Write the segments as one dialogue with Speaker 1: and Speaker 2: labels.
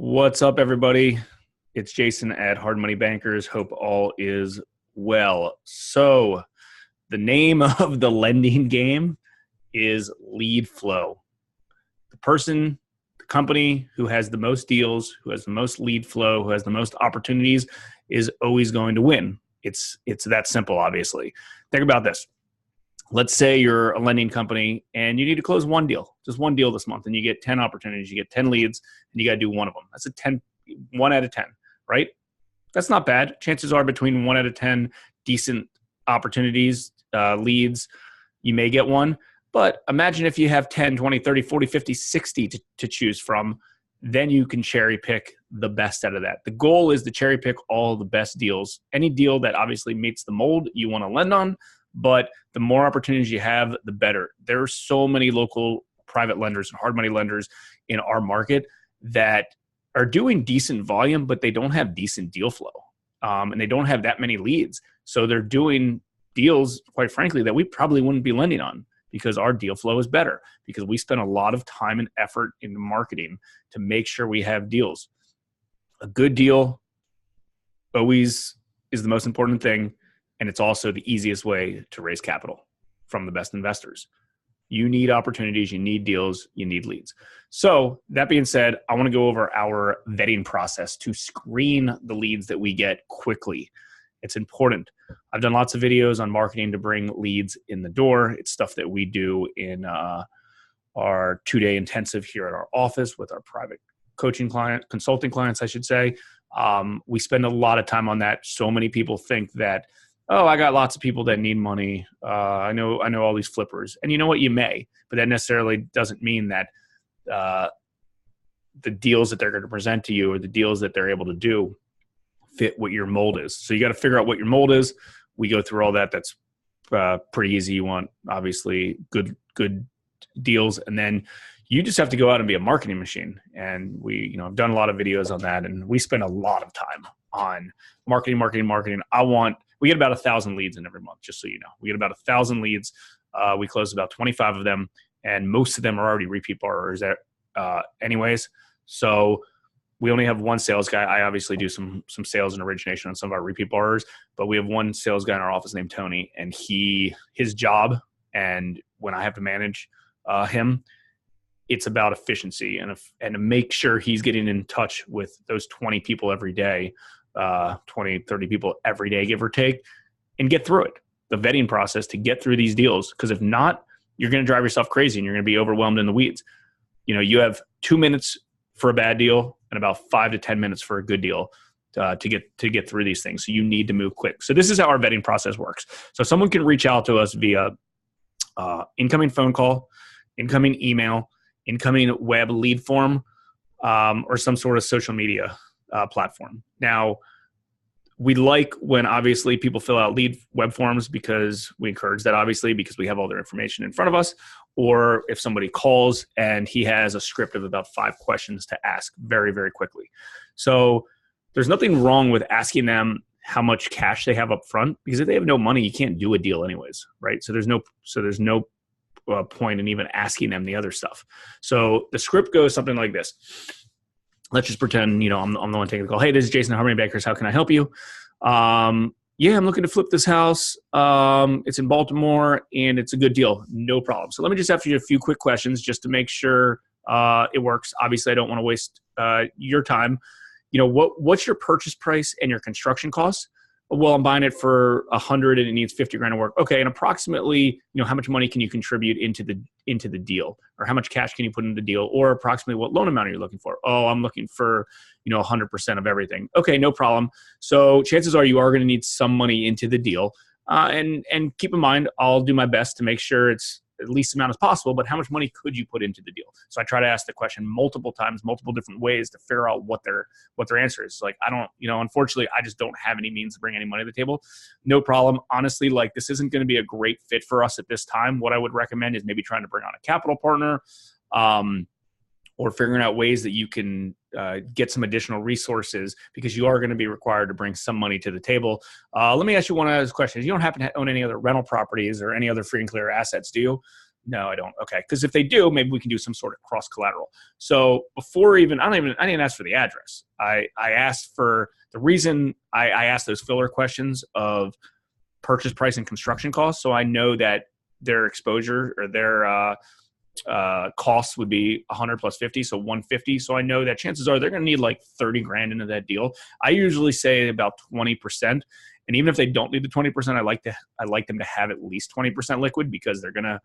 Speaker 1: What's up, everybody? It's Jason at Hard Money Bankers. Hope all is well. So, the name of the lending game is lead flow. The person, the company who has the most deals, who has the most lead flow, who has the most opportunities is always going to win. It's that simple, obviously. Think about this. Let's say you're a lending company and you need to close one deal, just one deal this month, and you get 10 opportunities, you get 10 leads, and you got to do one of them. That's a 1 out of 10, right? That's not bad. Chances are between 1 out of 10 decent opportunities, leads, you may get one. But imagine if you have 10, 20, 30, 40, 50, 60 to choose from, then you can cherry pick the best out of that. The goal is to cherry pick all the best deals. Any deal that obviously meets the mold you want to lend on, but the more opportunities you have, the better. There are so many local private lenders and hard money lenders in our market that are doing decent volume, but they don't have decent deal flow. And they don't have that many leads. So they're doing deals, quite frankly, that we probably wouldn't be lending on because our deal flow is better, because we spend a lot of time and effort into marketing to make sure we have deals. A good deal always is the most important thing. And it's also the easiest way to raise capital from the best investors. You need opportunities, you need deals, you need leads. So that being said, I want to go over our vetting process to screen the leads that we get quickly. It's important. I've done lots of videos on marketing to bring leads in the door. It's stuff that we do in our 2-day intensive here at our office with our private consulting clients, I should say. We spend a lot of time on that. So many people think that, oh, I got lots of people that need money. I know all these flippers. And you know what? You may, but that necessarily doesn't mean that the deals that they're going to present to you or the deals that they're able to do fit what your mold is. So you got to figure out what your mold is. We go through all that. That's pretty easy. You want, obviously, good deals. And then you just have to go out and be a marketing machine. And we, I've done a lot of videos on that. And we spend a lot of time on marketing. We get about 1,000 leads in every month, just so you know. We get about 1,000 leads. We close about 25 of them, and most of them are already repeat borrowers anyways. So we only have one sales guy. I obviously do some sales and origination on some of our repeat borrowers, but we have one sales guy in our office named Tony, and his job, and when I have to manage him, it's about efficiency and to make sure he's getting in touch with those 20 people every day, 20, 30 people every day, give or take, and get through it. The vetting process to get through these deals. Because if not, you're going to drive yourself crazy and you're going to be overwhelmed in the weeds. You have 2 minutes for a bad deal and about 5 to 10 minutes for a good deal to get through these things. So you need to move quick. So this is how our vetting process works. So someone can reach out to us via incoming phone call, incoming email, incoming web lead form, or some sort of social media platform. Now, we like when obviously people fill out lead web forms because we encourage that, obviously, because we have all their information in front of us. Or if somebody calls and he has a script of about 5 questions to ask very, very quickly. So there's nothing wrong with asking them how much cash they have up front, because if they have no money, you can't do a deal anyways, right? So there's no point in even asking them the other stuff. So the script goes something like this. Let's just pretend, I'm the one taking the call. Hey, this is Jason at Hard Money Bankers. How can I help you? I'm looking to flip this house. It's in Baltimore, and it's a good deal. No problem. So let me just ask you a few quick questions just to make sure it works. Obviously, I don't want to waste your time. What's your purchase price and your construction costs? Well, I'm buying it for $100 and it needs $50,000 of work. Okay, and approximately, how much money can you contribute into the deal, or how much cash can you put into the deal, or approximately what loan amount are you looking for? Oh, I'm looking for 100% of everything. Okay, no problem. So chances are you are going to need some money into the deal, and keep in mind, I'll do my best to make sure it's the least amount as possible, but how much money could you put into the deal? So I try to ask the question multiple times, multiple different ways to figure out what their answer is. Like, I don't, unfortunately, I just don't have any means to bring any money to the table. No problem. Honestly, this isn't going to be a great fit for us at this time. What I would recommend is maybe trying to bring on a capital partner, or figuring out ways that you can get some additional resources, because you are going to be required to bring some money to the table. Let me ask you one of those questions. You don't happen to own any other rental properties or any other free and clear assets, do you? No, I don't. Okay. Because if they do, maybe we can do some sort of cross collateral. So before even, I didn't ask for the address. I asked for the reason I asked those filler questions of purchase price and construction costs. So I know that their exposure or their costs would be 100 plus 50. So 150. So I know that chances are they're going to need like 30 grand into that deal. I usually say about 20%. And even if they don't need the 20%, I like them to have at least 20% liquid, because they're going to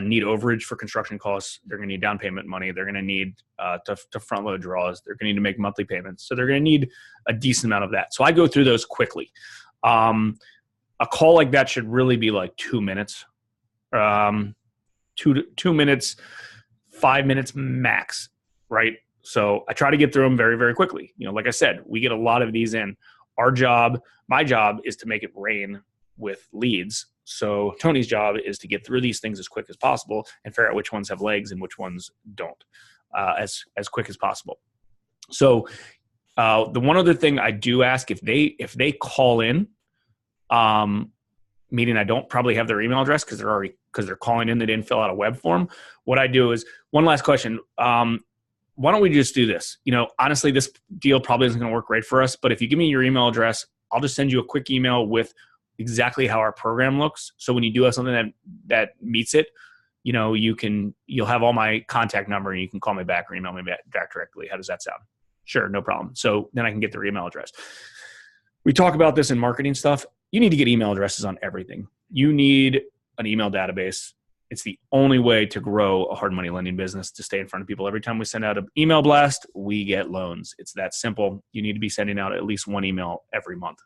Speaker 1: need overage for construction costs. They're going to need down payment money. They're going to need to front load draws. They're going to need to make monthly payments. So they're going to need a decent amount of that. So I go through those quickly. A call like that should really be like 2 minutes, 2 minutes, 5 minutes max, right? So I try to get through them very, very quickly. Like I said, we get a lot of these in. My job is to make it rain with leads. So Tony's job is to get through these things as quick as possible and figure out which ones have legs and which ones don't, as quick as possible. So the one other thing I do ask, if they call in, meaning I don't probably have their email address because they're calling in, they didn't fill out a web form. What I do is, one last question. Why don't we just do this? Honestly, this deal probably isn't going to work great for us, but if you give me your email address, I'll just send you a quick email with exactly how our program looks. So when you do have something that meets it, you'll have all my contact number and you can call me back or email me back directly. How does that sound? Sure. No problem. So then I can get their email address. We talk about this in marketing stuff. You need to get email addresses on everything. You need an email database. It's the only way to grow a hard money lending business, to stay in front of people. Every time we send out an email blast, we get loans. It's that simple. You need to be sending out at least one email every month.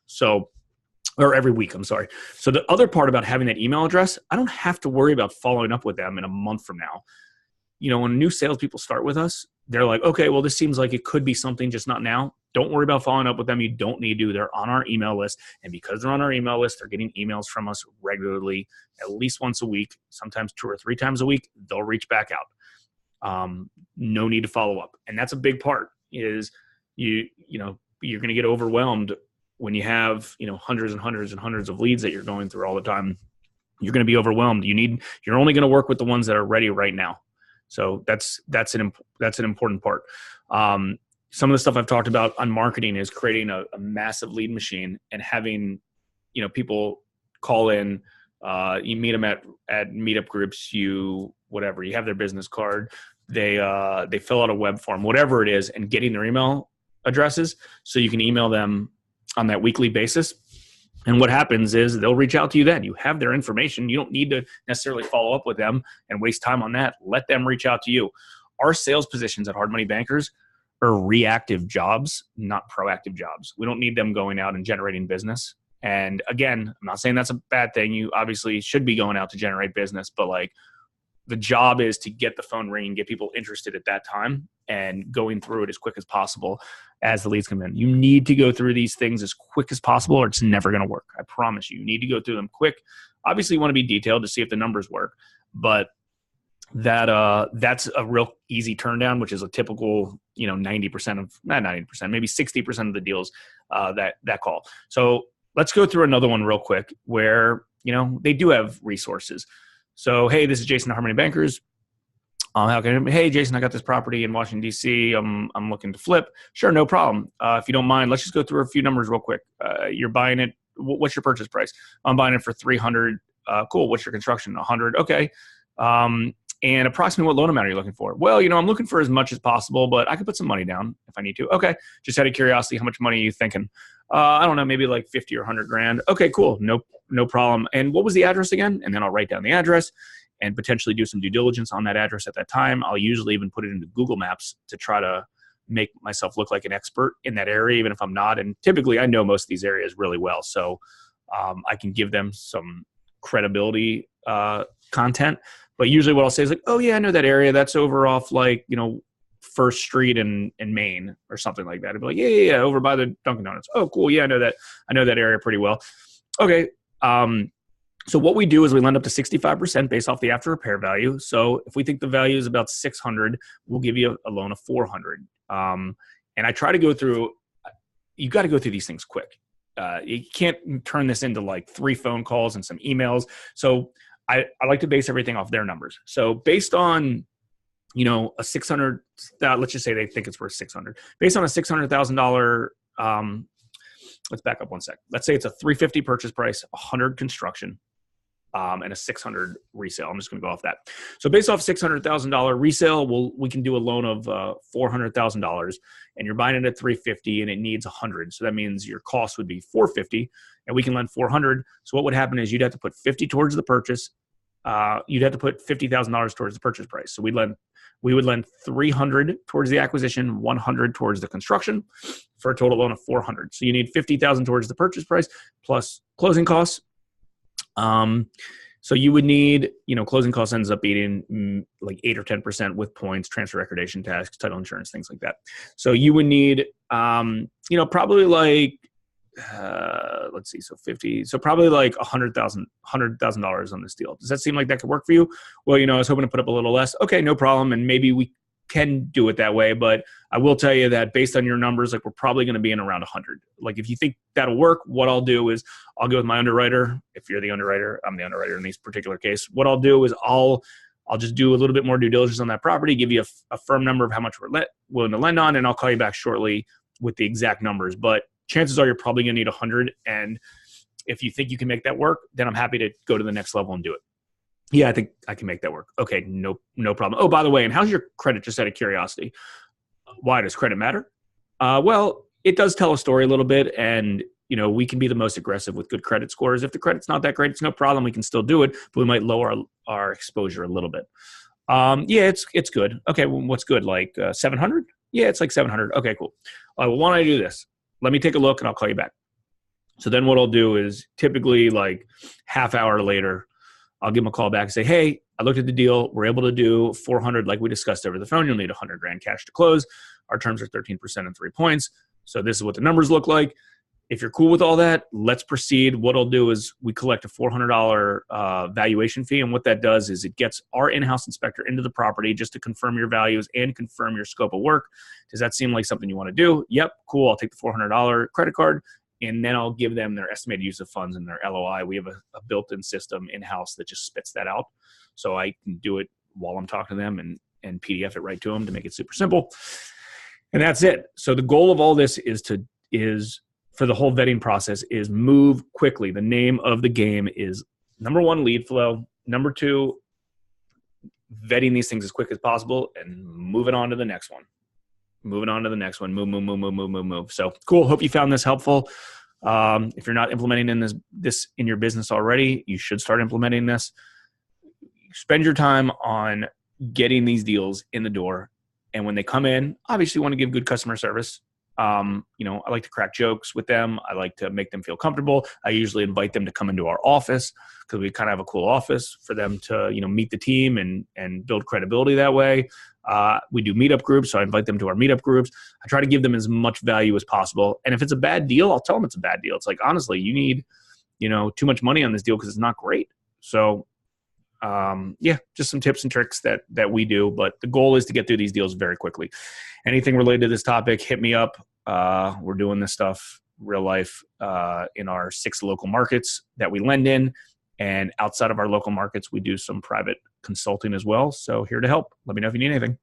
Speaker 1: Or every week, I'm sorry. So the other part about having that email address, I don't have to worry about following up with them in a month from now. When new salespeople start with us, they're like, okay, well, this seems like it could be something, just not now. Don't worry about following up with them. You don't need to. They're on our email list. And because they're on our email list, they're getting emails from us regularly, at least once a week, sometimes 2 or 3 times a week. They'll reach back out. No need to follow up. And that's a big part, is you're going to get overwhelmed when you have, hundreds and hundreds and hundreds of leads that you're going through all the time. You're going to be overwhelmed. You're only going to work with the ones that are ready right now. So that's an important part. Some of the stuff I've talked about on marketing is creating a massive lead machine and having, people call in. You meet them at meetup groups. You have their business card. They fill out a web form, whatever it is, and getting their email addresses so you can email them on that weekly basis. And what happens is they'll reach out to you then. You have their information. You don't need to necessarily follow up with them and waste time on that. Let them reach out to you. Our sales positions at Hard Money Bankers are reactive jobs, not proactive jobs. We don't need them going out and generating business. And again, I'm not saying that's a bad thing. You obviously should be going out to generate business, but the job is to get the phone ringing, get people interested at that time, and going through it as quick as possible as the leads come in. You need to go through these things as quick as possible or it's never going to work. I promise you. You need to go through them quick. Obviously, you want to be detailed to see if the numbers work, but that's a real easy turn down, which is a typical, 90% of, not 90%, maybe 60% of the deals that call. So let's go through another one real quick where, they do have resources. So, hey, this is Jason at Hard Money Bankers. Hey, Jason, I got this property in Washington, D.C. I'm looking to flip. Sure, no problem. If you don't mind, let's just go through a few numbers real quick. You're buying it. What's your purchase price? I'm buying it for $300. Cool. What's your construction? $100. Okay. And approximately what loan amount are you looking for? Well, I'm looking for as much as possible, but I could put some money down if I need to. Okay. Just out of curiosity, how much money are you thinking? I don't know, maybe like 50 or 100 grand. Okay, cool. No problem. And what was the address again? And then I'll write down the address and potentially do some due diligence on that address at that time. I'll usually even put it into Google Maps to try to make myself look like an expert in that area, even if I'm not. And typically I know most of these areas really well. So I can give them some credibility content. But usually what I'll say is oh yeah, I know that area. That's over off First Street in Maine or something like that. I'd be like, yeah, over by the Dunkin' Donuts. Oh, cool. Yeah, I know that area pretty well. Okay. So what we do is we lend up to 65% based off the after repair value. So if we think the value is about 600, we'll give you a loan of 400. And I try to go through, you got to go through these things quick. You can't turn this into 3 phone calls and some emails. So I like to base everything off their numbers. So based on, a 600, let's just say they think it's worth 600. Based on a $600,000, let's back up one sec. Let's say it's a 350 purchase price, 100 construction, and a 600 resale. I'm just going to go off that. So based off $600,000 resale, we can do a loan of $400,000, and you're buying it at 350, and it needs 100. So that means your cost would be 450, and we can lend 400. So what would happen is you'd have to put 50 towards the purchase. You'd have to put $50,000 towards the purchase price. So we would lend 300 towards the acquisition, 100 towards the construction, for a total loan of 400. So you need 50,000 towards the purchase price plus closing costs. So you would need, closing costs ends up being like 8 or 10% with points, transfer recordation tax, title insurance, things like that. So you would need, probably like, let's see, so 50, so probably like $100,000 on this deal. Does that seem like that could work for you? Well, I was hoping to put up a little less. Okay, no problem. And maybe we can do it that way, but I will tell you that based on your numbers, like we're probably going to be in around 100. Like if you think that'll work, what I'll do is I'll go with my underwriter. If you're the underwriter, I'm the underwriter in this particular case. What I'll do is I'll just do a little bit more due diligence on that property, give you a firm number of how much we're willing to lend on, and I'll call you back shortly with the exact numbers. But chances are you're probably going to need 100. And if you think you can make that work, then I'm happy to go to the next level and do it. Yeah, I think I can make that work. Okay, no problem. Oh, by the way, and how's your credit, just out of curiosity? Why does credit matter? Well, it does tell a story a little bit, and we can be the most aggressive with good credit scores. If the credit's not that great, it's no problem. We can still do it, but we might lower our exposure a little bit. Yeah, it's good. Okay, well, what's good? Like 700? Yeah, it's like 700. Okay, cool. Well, why don't I do this? Let me take a look, and I'll call you back. So then what I'll do is typically like half hour later, I'll give them a call back and say, hey, I looked at the deal. We're able to do 400 like we discussed over the phone. You'll need 100 grand cash to close. Our terms are 13% and 3 points. So this is what the numbers look like. If you're cool with all that, let's proceed. What I'll do is we collect a $400 valuation fee. And what that does is it gets our in-house inspector into the property just to confirm your values and confirm your scope of work. Does that seem like something you want to do? Yep, cool. I'll take the $400 credit card. And then I'll give them their estimated use of funds and their LOI. We have a built-in system in-house that just spits that out. So I can do it while I'm talking to them and PDF it right to them to make it super simple. And that's it. So the goal of all this is for the whole vetting process is move quickly. The name of the game is number 1, lead flow. Number 2, vetting these things as quick as possible and moving on to the next one. Moving on to the next one. Move. So cool. Hope you found this helpful. If you're not implementing this in your business already, you should start implementing this. Spend your time on getting these deals in the door. And when they come in, obviously you want to give good customer service. I like to crack jokes with them. I like to make them feel comfortable. I usually invite them to come into our office because we kind of have a cool office for them to, meet the team and build credibility that way. We do meetup groups, so I invite them to our meetup groups. I try to give them as much value as possible. And if it's a bad deal, I'll tell them it's a bad deal. It's like, honestly, you need, too much money on this deal because it's not great. So, just some tips and tricks that we do. But the goal is to get through these deals very quickly. Anything related to this topic, hit me up. We're doing this stuff real life in our 6 local markets that we lend in. And outside of our local markets, we do some private consulting as well. So here to help. Let me know if you need anything.